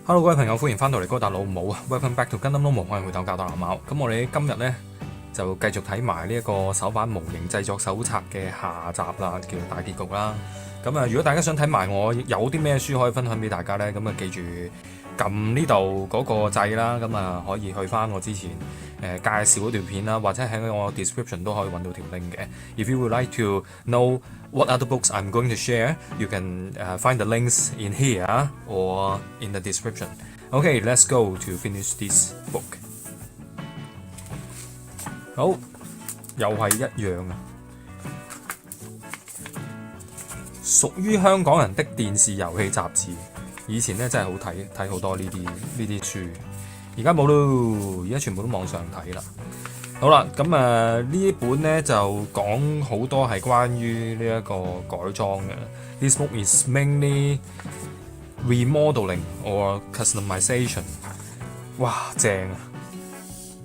Hello， 各位朋友，歡迎翻到嚟高達老模啊 ！Welcome back to Gundam Lomo， 我係回頭教大藍貓。咁我哋今日呢，就繼續睇埋呢一個首版模型製作手冊嘅下集啦，叫大結局啦。咁如果大家想睇埋我有啲咩書可以分享俾大家呢，咁記住撳呢度嗰個掣啦。咁可以去翻我之前介紹嗰條片啦，或者喺我 description 都可以揾到條 link 嘅。If you would like to know what other books I'm going to share, you can find the links in here or in the description. Okay, let's go to finish this book. 好，又係一樣啊！屬於香港人的電視遊戲雜誌，以前咧真係好睇好多呢啲書，而家冇咯，而家全部都網上睇啦。好啦，咁呢本咧就講好多係關於呢一個改裝嘅。This book is mainly remodeling or customization。哇，正啊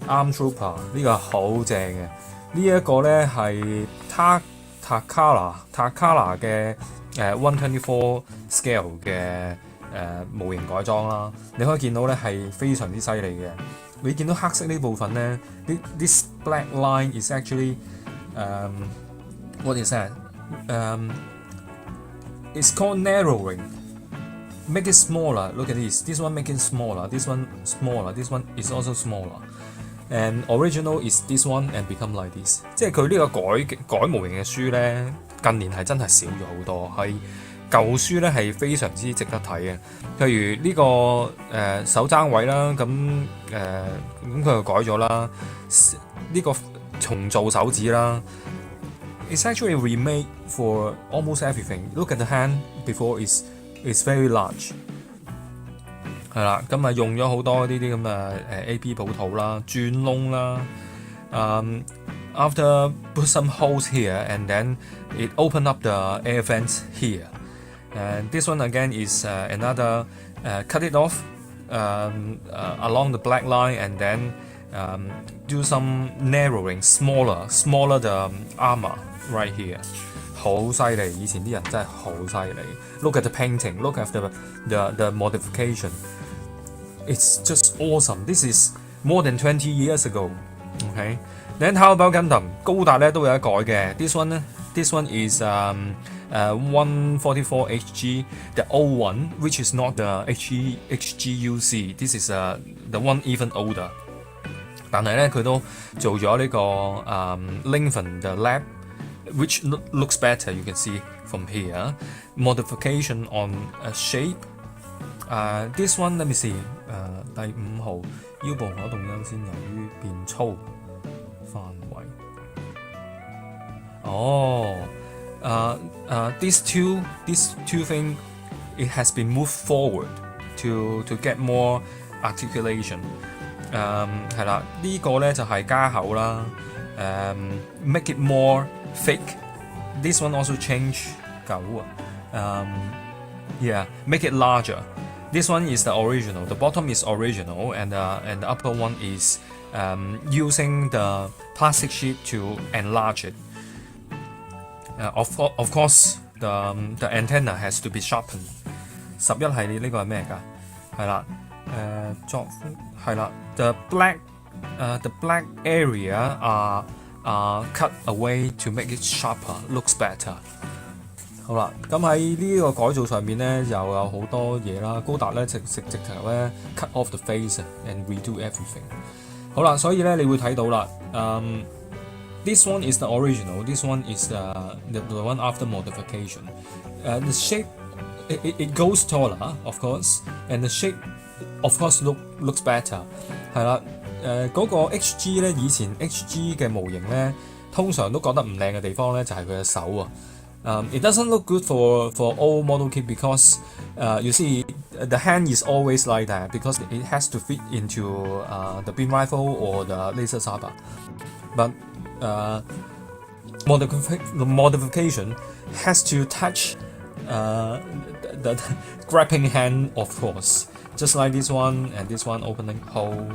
！Arm Trooper 呢個好正嘅，呢一個咧係 Takara 嘅124 scale 嘅模型改裝啦。你可以見到咧係非常之犀利嘅。你見到黑色呢部分咧，this black line is actually what is that? It's called narrowing. Make it smaller. Look at this. This one make it smaller. This one smaller. This one is also smaller.And original is this one and become like this。即係佢呢個改模型嘅書咧，近年係真係少咗好多。係舊書咧係非常之值得睇嘅。譬如呢個手踭位啦，咁佢就改咗啦。呢個重做手指啦。It's actually remade for almost everything. Look at the hand before is very large。係啦，咁用咗好多呢啲咁嘅A.B. 補套啦、轉窿啦。After put some holes here and then it open up the air vents here. And this one again is another cut it off along the black line and then do some narrowing, smaller the armor right here. 好犀利，以前啲人真係好犀利。Look at the painting, look at the modification.It's just awesome. This is more than 20 years ago. Okay. Then how about Gundam? 高達咧都有一改嘅。This one is 144 HG, the old one, which is not the HGUC. This is the one even older. 但係咧佢都做咗呢個lengthen the lap, which looks better. You can see from here. Modification on shape.This one, let me see. 第5號腰部可動優先，由於變粗範圍。These two thing, it has been moved forward to get more articulation. 係啦，呢個咧就係加厚啦。Make it more thick. This one also change 9 make it larger.This one is the original. The bottom is original, and the upper one is using the plastic sheet to enlarge it. Of course, the antenna has to be sharpened. 11系列呢個係咩㗎？係啦，係啦。The black area are cut away to make it sharper. Looks better.好啦，咁喺呢個改造上面咧，又有好多嘢啦。高達咧直頭咧 cut off the face and redo everything。好啦，所以咧你會睇到啦。This one is the original. This one is the one after modification. The shape it goes taller, of course, and the shape of course looks better。係啦，嗰個 HG 咧，以前 HG 嘅模型咧，通常都覺得唔靚嘅地方咧，就係佢嘅手啊。It doesn't look good for old model kit because you see the hand is always like that because it has to fit into the beam rifle or the laser saber. But the modification has to touch the grabbing hand, of course. Just like this one and this one opening hole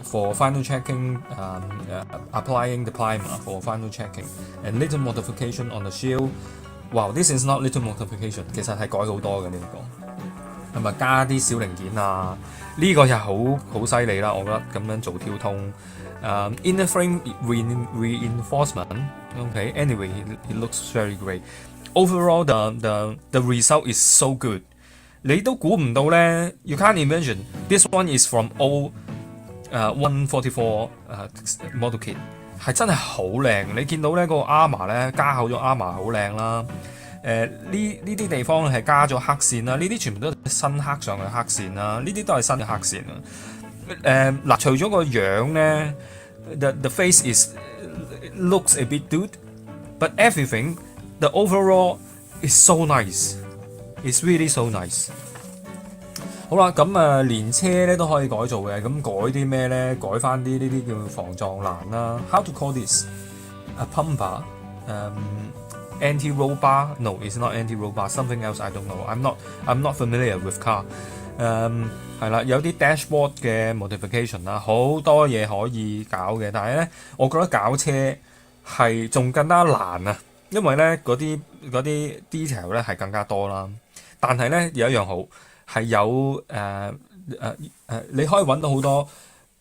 for final checking, applying the primer for final checking, and little modification on the shield. Wow, this is not little modification， 其實係改好多嘅呢個。咁啊加啲小零件啊，呢、個就好犀利啦，我覺得咁樣做跳通。Inner frame reinforcement. Okay. Anyway, it looks very great. Overall, the result is so good. 你都估唔到咧 ，you can't imagine this one is from old 144 model kit， 係真係好靚。你見到咧個 armor 咧加厚咗 armor 好靚啦。呢啲地方係加咗黑線啦，呢啲全部都係新刻上嘅黑線啦，呢啲都係新嘅黑線啊。嗱，除咗個樣咧 ，the face looks a bit dude，but everything the overall is so nice，it's really so nice。好啦，咁連車咧都可以改造嘅，咁改啲咩咧？改翻啲呢啲叫防撞欄啦。How to call this a pumper？ Anti-roll bar? No, it's not anti-roll bar. Something else I don't know. I'm not familiar with car. 係啦，有啲 dashboard 嘅 modification 啦，好多嘢可以搞嘅。但係咧，我覺得搞車係仲更加難啊，因為咧嗰啲 detail 咧係更加多啦。但係咧有一樣好係有你可以揾到好多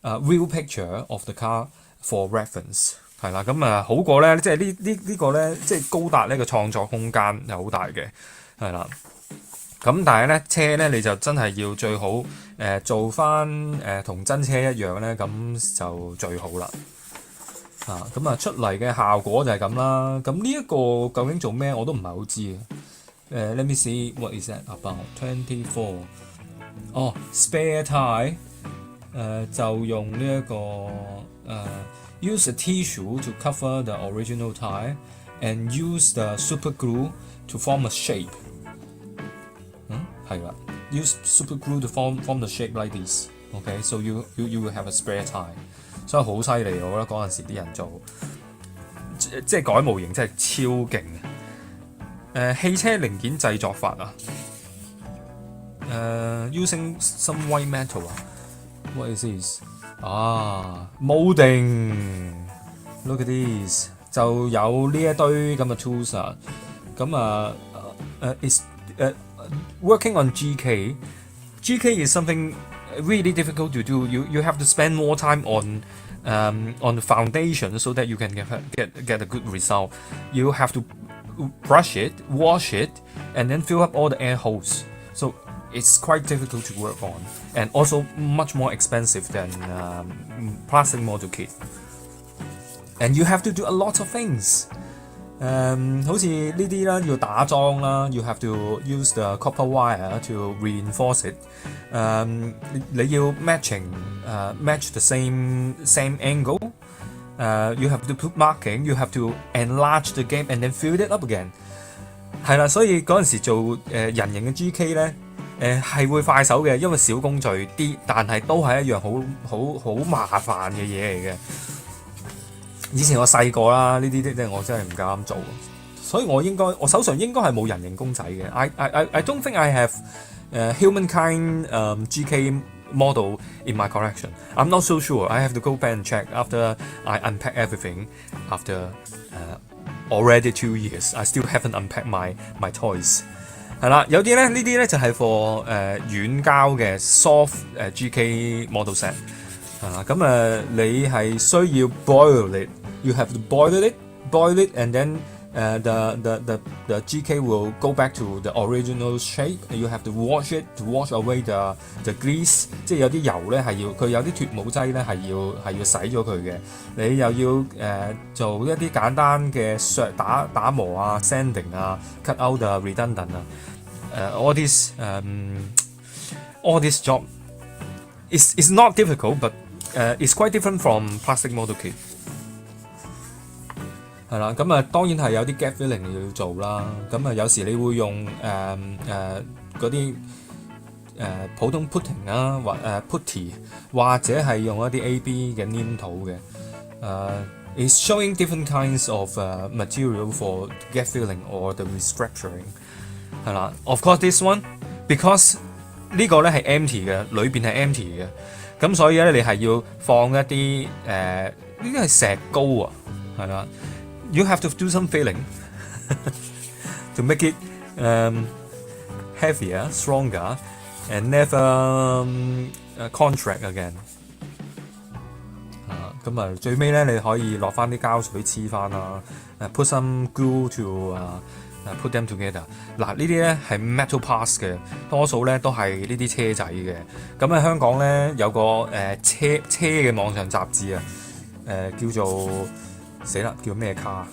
real picture of the car for reference。係啦，咁好過咧，即係呢個咧，即係高達呢個創作空間係好大嘅，係啦。咁但係咧車咧你就真係要最好做翻同真車一樣咧，咁就最好啦。咁出嚟嘅效果就係咁啦。咁呢一個究竟做咩我都唔係好知嘅。Let me see what is that about 24。哦 ，spare tire， 就用呢一個Use a tissue to cover the original tire and use the super glue to form a shape. 係啦 ，use super glue to form the shape like this. Okay, so you will have a spare tire. 所以好犀利，我覺得嗰陣時啲人做，即係改模型真係超勁。汽車零件製作法啊，using some white metal 啊 ，what is this？molding look at these 就有呢一堆咁嘅 tools 啊，咁is working on GK is something really difficult to do. You have to spend more time on the foundation so that you can get a good result. You have to brush it, wash it, and then fill up all the air holes. So it's quite difficult to work on, and also much more expensive than plastic model kit. And you have to do a lot of things. 好似呢啲啦，要打樁啦， you have to use the copper wire to reinforce it. 你要 match the same angle. You have to put marking. You have to enlarge the gap and then fill it up again. 係啦，所以嗰陣時做人形嘅 GK 咧。係會快手嘅，因為小工序啲，但係都係一樣好麻煩嘅嘢嚟嘅。以前我細個啦，呢啲我真係唔夠膽做，所以我手上應該係冇人形公仔嘅。I don't think I have humankind GK model in my collection. I'm not so sure. I have to go back and check after I unpack everything. After already 2 years, I still haven't unpacked my toys. 係啦，有啲咧呢啲咧就係 for 軟膠嘅 soft GK model set 係啦，咁你係需要 boil it，you have to boil it and then the GK will go back to the original shape. You have to wash it to wash away the grease， 即係有啲油咧係要佢有啲脫模劑咧係要洗咗佢嘅。你又要做一啲簡單嘅打磨啊 sanding 啊 cut out the redundant 啊。All this job is not difficult, but it's quite different from plastic model kit. 係啦，咁當然係有啲 gap filling 要做啦。咁有時你會用嗰啲普通 putting 啊，或putty 或者係用一啲 AB 嘅黏土嘅。It's showing different kinds of material for gap filling or the restructuring. 係啦 ，of course this one because 呢個咧係 empty 嘅，裏邊係 empty 嘅，咁所以咧你係要放一啲呢啲係石膏啊，係啦 ，you have to do some filling to make it heavier, stronger, and never contract again。咁啊，最尾咧你可以落翻啲膠水黐翻啦，put some glue to put them together。嗱，呢啲咧係 metal parts 嘅，多數咧都係呢啲車仔嘅。咁喺香港咧有個車嘅網上雜誌啊，叫做死啦，叫咩卡？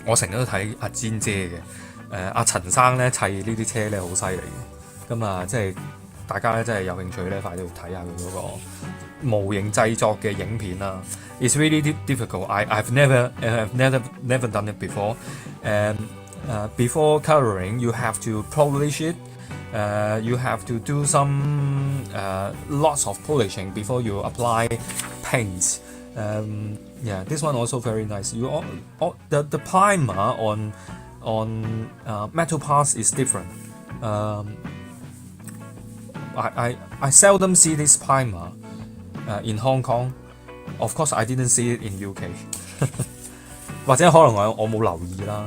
我成日都睇阿煎姐嘅，阿陳生咧砌呢啲車咧好犀利嘅。咁啊，即係大家咧真係有興趣咧，快啲去睇下佢嗰個模型製作嘅影片啦。It's really difficult. I've never done it before. And before coloring, you have to polish it. You have to do some lots of polishing before you apply paint. Yeah, this one also very nice. The primer on metal parts is different. I seldom see this primer in Hong Kong. Of course, I didn't see it in UK 或者可能我冇留意啦。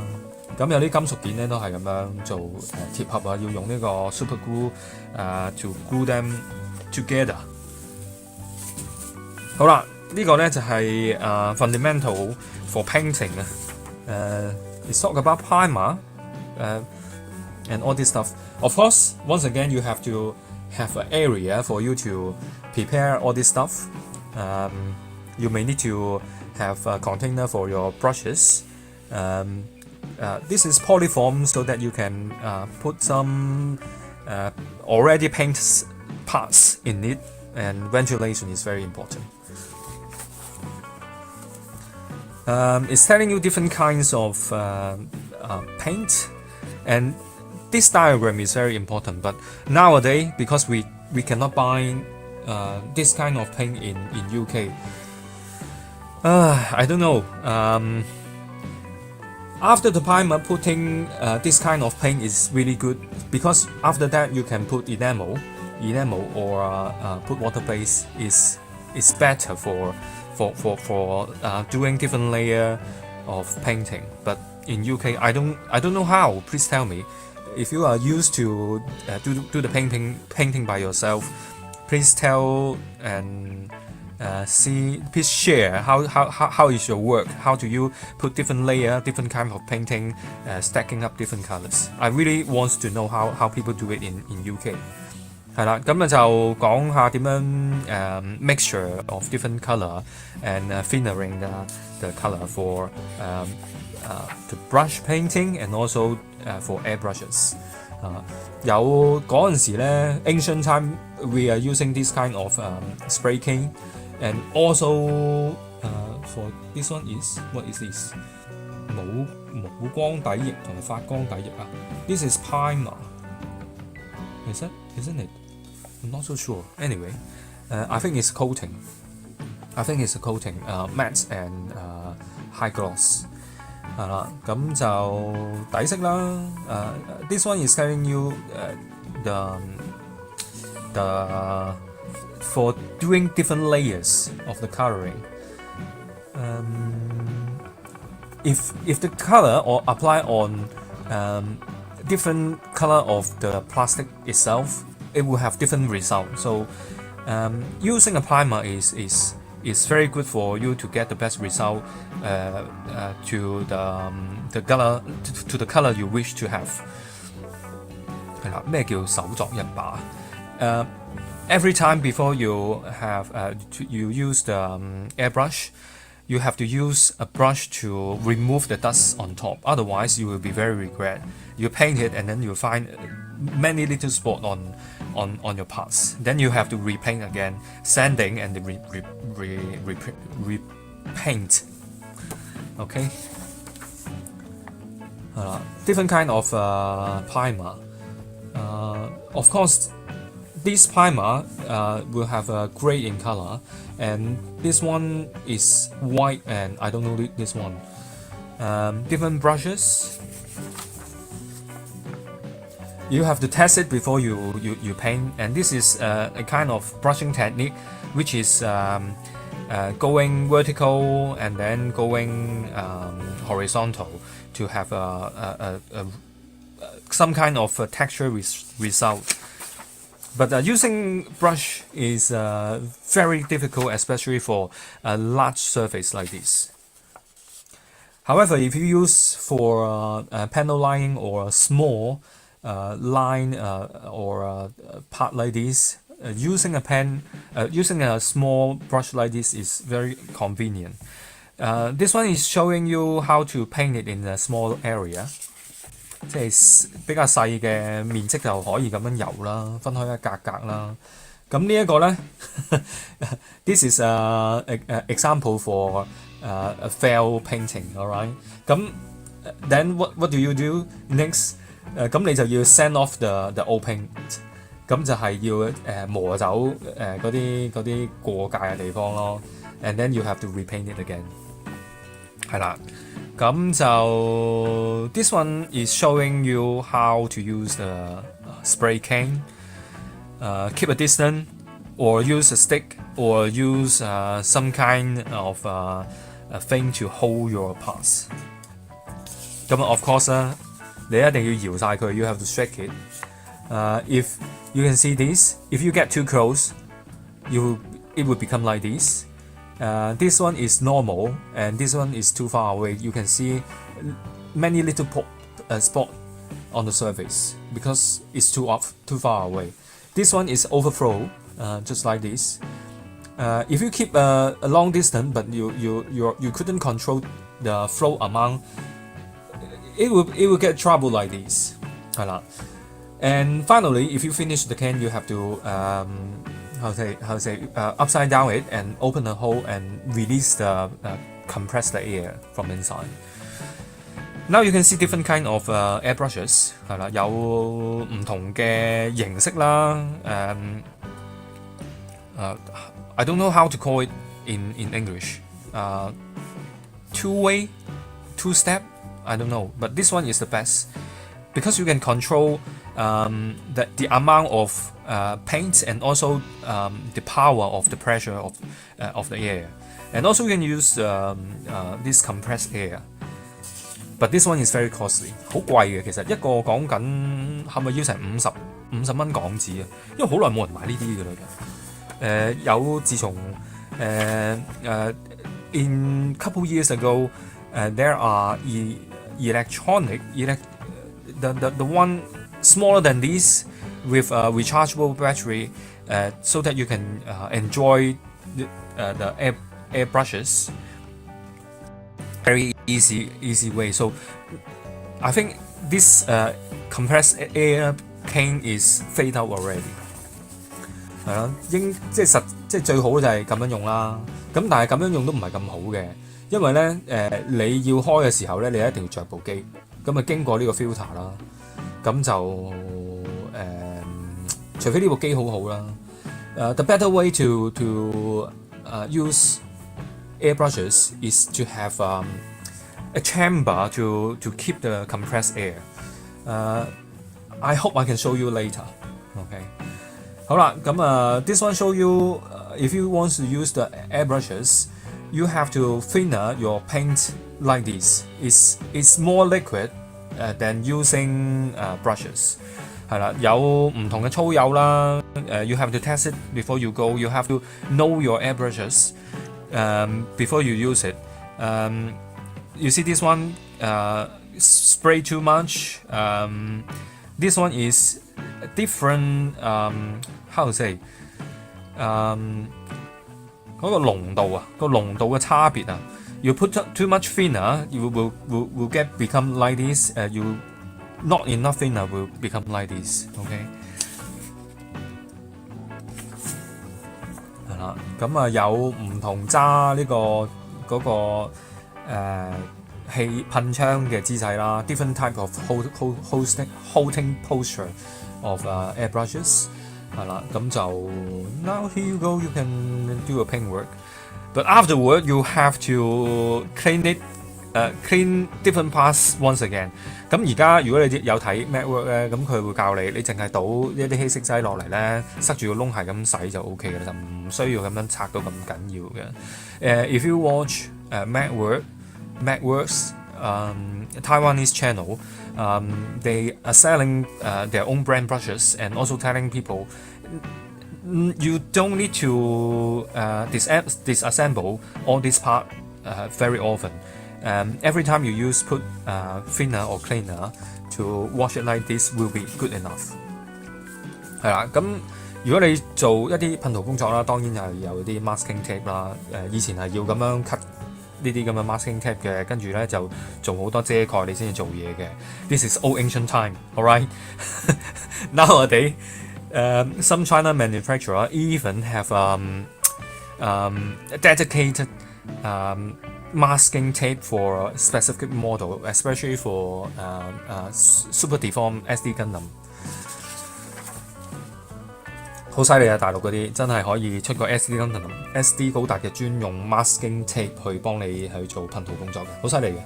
咁有啲金屬件咧都係咁樣做貼合啊，要用呢個 super glue to glue them together。好啦，呢個咧就係fundamental for painting 啊。It's talk about primer and all this stuff. Of course, once again, you have to have an area for you to prepare all this stuff. You may need to have a container for your brushes. This is polyform so that you can put some already painted parts in it, and ventilation is very important. It's telling you different kinds of paint, and this diagram is very important. But nowadays, because we cannot buy this kind of paint in UK, I don't know. After the primer, putting this kind of paint is really good, because after that you can put enamel or put water base is better for doing different layer of painting. But in UK, I don't know how. Please tell me. If you are used to do the painting by yourself, please tell and please share how is your work. How do you put different layer, different kind of painting, stacking up different colors? I really want to know how people do it in UK. 係啦，咁就講下點樣mixture of different color and thinnering the color for the brush painting and also for airbrushes. 有嗰陣時咧 ancient time we are using this kind of spray cane, and also for this one is what is this? 冇光底液同埋發光底液啊。This is primer. Isn't it? I'm not so sure. Anyway, I think it's coating. Matte and high gloss. 係啦，咁就底色啦。This one is telling you the for doing different layers of the coloring. If the color or apply on different color of the plastic itself, it will have different results. So using a primer is very good for you to get the best result to the color to the color you wish to have. 係啦，咩叫手作一把？Every time before you have you use the airbrush, you have to use a brush to remove the dust on top. Otherwise, you will be very regret. You paint it and then you find many little spots on your parts. Then you have to repaint again, sanding and repaint. Okay. Different kind of primer. Of course, this primer will have a gray in color, and this one is white, and I don't know this one. Different brushes. You have to test it before you paint, and this is a kind of brushing technique which is going vertical and then going horizontal to have some kind of texture result. But using brush is very difficult, especially for a large surface like this. However, if you use for panel lining or a small line or part like this, using a small brush like this is very convenient. This one is showing you how to paint it in a small area. 即係比較細嘅面積就可以咁樣油啦，分開一格格啦。咁呢一個呢，this is a example for a fail painting, alright？ 咁 then what do you do next？ 咁你就要 sand off the old paint， 咁就係要磨走嗰啲過界嘅地方咯。And then you have to repaint it again。係啦。咁就 this one is showing you how to use the spray can, keep a distance, or use a stick, or use some kind of a thing to hold your parts. 咁 of course 啦，你一定要搖晒佢 ，you have to shake it. If you can see this, if you get too close, it will become like this. This one is normal, and this one is too far away. You can see many little spots on the surface because it's too far away. This one is overflow, just like this. If you keep a long distance, but you couldn't control the flow amount, it will get trouble like this. And finally, if you finish the can, you have to upside down it and open the hole and release the compress the air from inside. Now you can see different kind of air brushes 係啦，有唔同嘅形式啦。I don't know how to call it in English. Two-way, two-step. I don't know, but this one is the best because you can control the amount of paint and also the power of the pressure of the air, and also you can use this compressed air. But this one is very costly， 好貴嘅，其實一個講緊係咪要成50蚊港紙啊？因為好耐冇人買呢啲㗎啦。有自從in couple years ago, there are the one smaller than this with a rechargeable battery, so that you can enjoy the air brushes very easy way. So I think this compressed air cane is fade out already. 係啦，即係最好就係咁樣用啦。咁但係咁樣用都唔係咁好嘅，因為咧你要開嘅時候咧，你一定要着部機，咁啊經過呢個 filter 啦，咁就除非呢部機好好啦。The better way to use airbrushes is to have a chamber to keep the compressed air. I hope I can show you later. Okay. 好啦，咁this one show you if you want to use the airbrushes, you have to thinner your paint like this. It's more liquid than using brushes. 係啦，有唔同嘅粗幼啦。You have to test it before you go. You have to know your airbrushes before you use it. You see this one spray too much. This one is different. How to say? 嗰個濃度啊，個濃度嘅差別啊。You put too much thinner, you will become like this. You not enough thinner will become like this. Okay. 係啦，咁有唔同揸呢嗰個氣噴槍嘅姿勢啦 ，different type of holding posture of airbrushes 係啦，咁就 now here you go, you can do a paint work, but afterward you have to clean it, clean different parts once again. 咁而家如果你有睇 MeWe 咧，咁佢會教你淨係倒一啲稀釋劑落嚟咧，塞住個窿係咁洗就 OK 嘅啦，就唔需要咁樣拆到咁緊要嘅。If you watch MeWe's Taiwanese channel, they are selling their own brand brushes and also telling people you don't need to disassemble all this part very often. Every time you put thinner or cleaner to wash it like this will be good enough. 係啦，咁如果你做一啲噴塗工作啦，當然係有啲 masking tape 啦。以前係要咁樣 cut 呢啲咁嘅 masking tape 嘅，跟住咧就做好多遮蓋你先至做嘢嘅。This is old ancient time, alright? Nowadays, some China manufacturer even have dedicated masking tape for specific model, especially for super deformed SD Gundam. 好犀利啊！大陸嗰啲真係可以出個 SD 高達嘅專用 masking tape 去幫你去做噴塗工作嘅，好犀利嘅。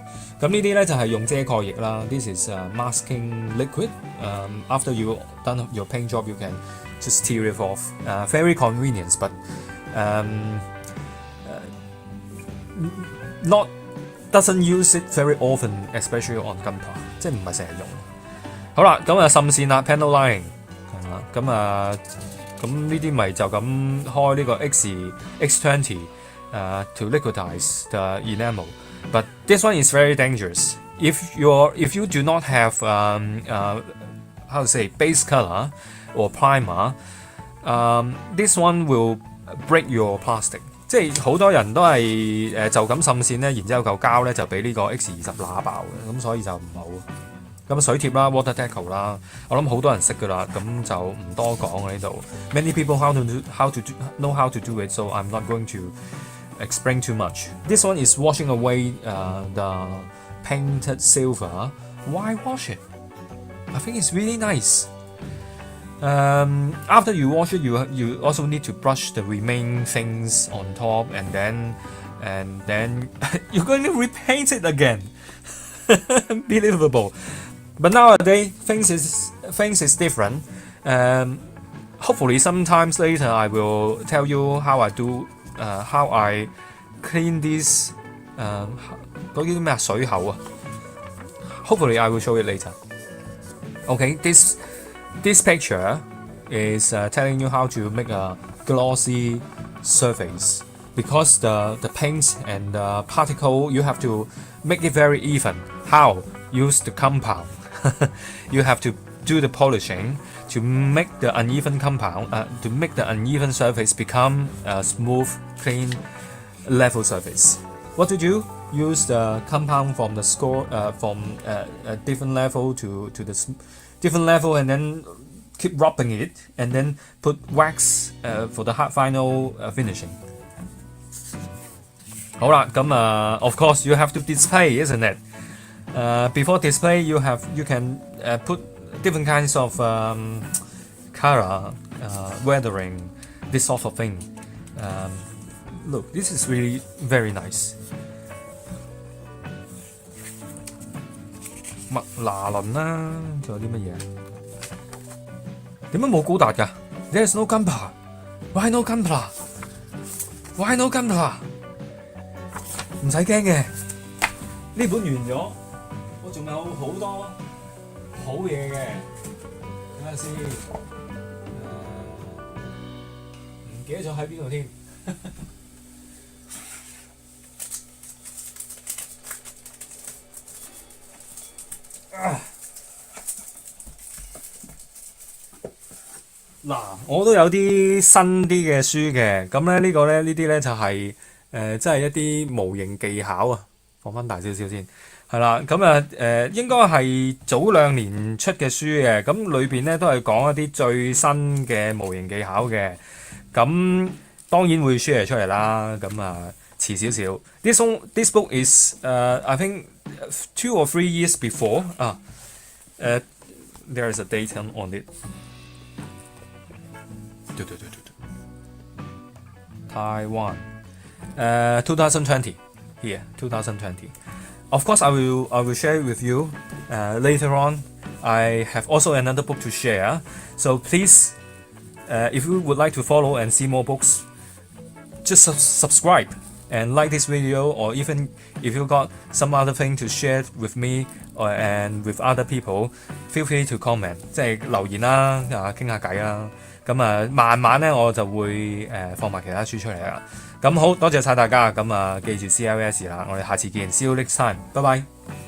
咁呢啲咧就係用遮蓋液啦。This is masking liquid. After you done your paint job, you can just tear it off. Very convenient, but not doesn't use it very often, especially on Gundam， 即係唔係成日用。好啦，咁啊滲線啦 ，panel lining 係啦，咁呢啲咪就咁開呢個 X20 to liquidize the enamel. But this one is very dangerous. If you do not have how to say base color or primer, this one will break your plastic. 即係好多人都係就咁滲線咧，然之後嚿膠咧就俾呢個 X20揦爆嘅，咁所以就唔好。咁水貼啦 ，water decal 啦，我諗好多人識噶啦，咁就唔多講喺呢度。Many people know how to do it, so I'm not going to explain too much. This one is washing away the painted silver. Why wash it? I think it's really nice. After you wash it, you also need to brush the remaining things on top, and then you're going to repaint it again. Unbelievable. But nowadays things is different. Hopefully sometimes later I will tell you how I clean this 嗰啲咩水口啊。Hopefully I will show it later. Okay, this picture is telling you how to make a glossy surface, because the paints and the particle you have to make it very even. How? Use the compound. You have to do the polishing to make the uneven to make the uneven surface become a smooth, clean, level surface. What to do? Use the compound from the from a different level to the different level, and then keep rubbing it, and then put wax for the final finishing. 好啦，咁of course you have to display, isn't it? Before display, you can put different kinds of color, weathering, this sort of thing. Look, this is really very nice. 麥拿倫啦，仲有啲乜嘢？點解冇高達㗎 ？There's no Gunpla. Why no Gunpla? Why no Gunpla? 唔使驚嘅，呢本完咗。我仲有好多好嘢嘅，睇下先，唔記得咗喺邊度添。嗱，我都有啲新啲嘅書嘅，咁咧呢啲咧就係即係一啲模型技巧啊，放翻大少少先。係啦，咁應該係早2年出嘅書嘅，咁裏邊咧都係講一啲最新嘅模型技巧嘅，咁當然會 share 出嚟啦，咁遲少少。This book is I think 2 or 3 years before there is a date on it. Taiwan 2020 here 2020. Of course, I will share it with you later on. I have also another book to share. So please, if you would like to follow and see more books, just subscribe and like this video, or even if you got some other thing to share with me and with other people, feel free to comment. 即係留言啦，傾下偈啦。咁啊，慢慢咧我就會放埋其他書出嚟啦。咁好多謝晒大家，咁啊記住 CLS 啦，我哋下次見，See you next time，拜拜。